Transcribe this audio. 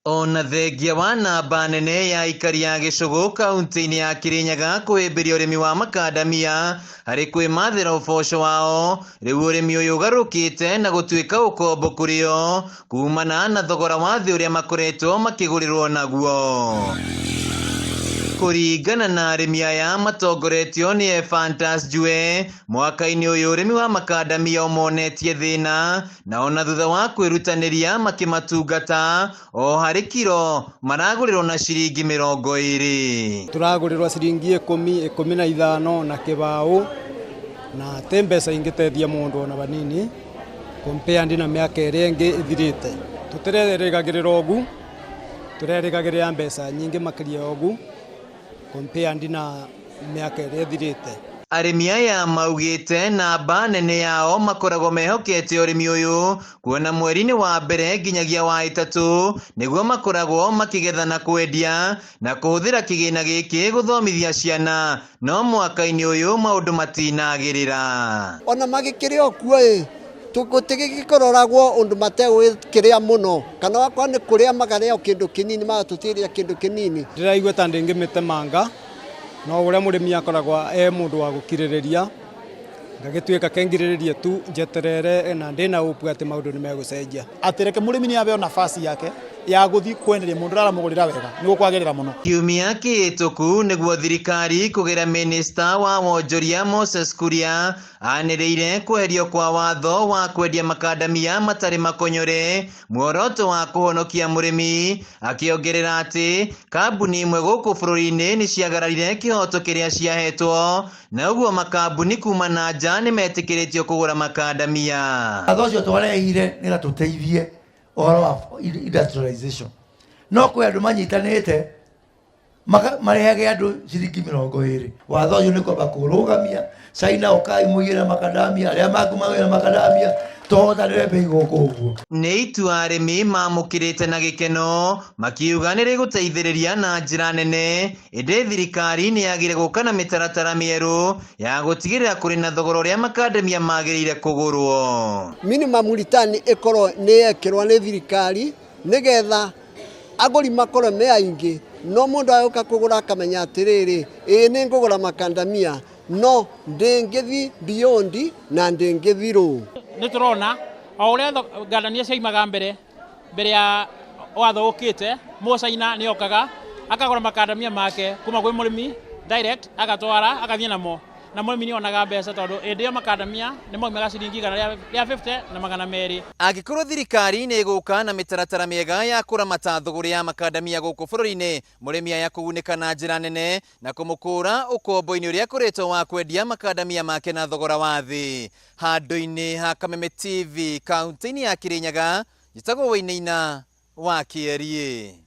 Ona thengia wa namba nene ya aikari a gĩcũgũ kaunti-inĩ ya Kirinyaga kwĩmbĩria ũrĩmi wa makandamia harĩ kwĩmathĩra ũboco wao, rĩu ũrĩmi ũyũ ũgarũrũkĩte na gũtuĩka ũkombo kũrĩ o kumana na thogora wa thĩ ũrĩa makoretwo makĩgũrĩrwo naguo. Kũringana na arĩmi aya matongoretio nĩ Ephantus Njue, mwaka-inĩ ũyũ ũrĩmi wa makandamia ũmonetie thĩna, na ona thutha wa kwĩrutanĩria makĩmatungata, o harĩ kiro maragũrĩrwo na ciringi 20. Turagũrĩrwo ciringi 15 na kĩbaũ, na te mbeca ingĩteithia mũndũ ona banini compared na mĩaka ĩrĩa ĩngĩ ĩthirĩte. Tũtirerĩgagĩrĩra ũgu, turerĩgagĩrĩra mbeca nyingĩ makĩria ũgu compared na mĩaka ĩrĩa ĩthirĩte. Arĩmi aya maugĩte namba nene yao makoragwo mehokete ũrĩmi ũyũ, kuona mweri-inĩ wa mbere nginyagia wa ĩtatũ nĩguo makoragwo makĩgetha na kwendia na kũhũthĩra kĩgĩna gĩkĩ gũthomithia ciana, no mwaka-inĩ ũyũ maũndũ matinagĩrĩra. Ona magĩkĩrĩ okuo tũgĩkororagwo ũndũ mategwĩkĩrĩa mũno, kana wakwa nĩ kũrĩa magarĩa kĩndũ kĩnini magatũtĩrĩa kĩndũ kĩnini. Ndĩraigua ta ndĩngĩmĩtemanga, no ũrĩa mũrĩmi akoragwo mũndũ wa gũkirĩrĩria, ngagĩtuĩka kengirĩrĩria tu njeterere na ndĩna ũpu atĩ maũndũ nĩ megũcenjia. Atĩreke mũrĩmi nĩ abeo nafasi yake ya gũthiĩ kwenderia mũndũ aramũgũrĩra wega, nĩguo kwagĩrĩra mũno. Kiumia kĩhĩtũku nĩguo thirikari kũgera minista wa wonjoria Moses Kuria anĩrĩire kweherio kwa watho wa kwendia makandamia matarĩ makonyore, muoroto wa kũhonokia mũrĩmi, akĩongerera atĩ kambuni imwe gũkũ bũrũri-inĩ nĩ ciagararire kĩhoto kĩrĩa ciahetwo, na ũguo makambuni kuma na nja nĩ metĩkĩrĩtio kũgũra makandamia. Watho ũcio twarehire nĩgetha tũteithie ũhoro wa industrialization, no kwĩ andũ manyitanĩte marehage andũ ciringi 20. Watho ũcio nĩ kwamba kũrũgamia, China ũkai mũigĩre makandamia, arĩa mangĩ magĩre makandamia, tũhotanĩre mbei gũkũ ũguo. Nĩ itua arĩmi mamũkĩrĩte na gĩkeno, makiuga nĩ rĩgũteithĩrĩria na njĩra nene, ĩndĩ thirikari nĩ yagĩrĩire gũka na mĩtaratara mĩerũ ya gũtigĩrĩra kũrĩ na thogora ũrĩa makandamia magĩrĩire kũgũrwo. Minimum return ĩkorwo nĩ yekĩrwo nĩ thirikari nĩgetha agũri makorwo me aingĩ, no mũndũ ayoka kũgũra akamenya atĩrĩrĩ, nĩ ngũgũra makandamia, no ndĩngĩthi beyond na ndĩngĩthi low. Nĩ tũrona o ũrĩa ngandania ciaimaga mbere ya watho ũkĩte, Mũcaina nĩ okaga akagũra makandamia make kuma gwĩ mũrĩmi direct, agatwara agathiĩ namo, na mũrĩmi nĩ onaga mbeca tondũ hĩndĩ ĩyo makandamia nĩ maumaga ciringi igana rĩa 50 na 200. Angĩkorwo thirikari nĩ ĩgũka na mĩtaratara mĩega ya kũramata thogora ya makandamia gũkũ bũrũri-inĩ, mũrĩmi aya kũgunĩka na njĩra nene na kũmũkũra ũkombo-inĩ ũrĩa akoretwo wa kwendia makandamia make na thogora wa thĩ. Handũ-inĩ ha Kameme TV kaunti-inĩ ya Kirinyaga, njĩtagwo Wainaina wa Kĩarie.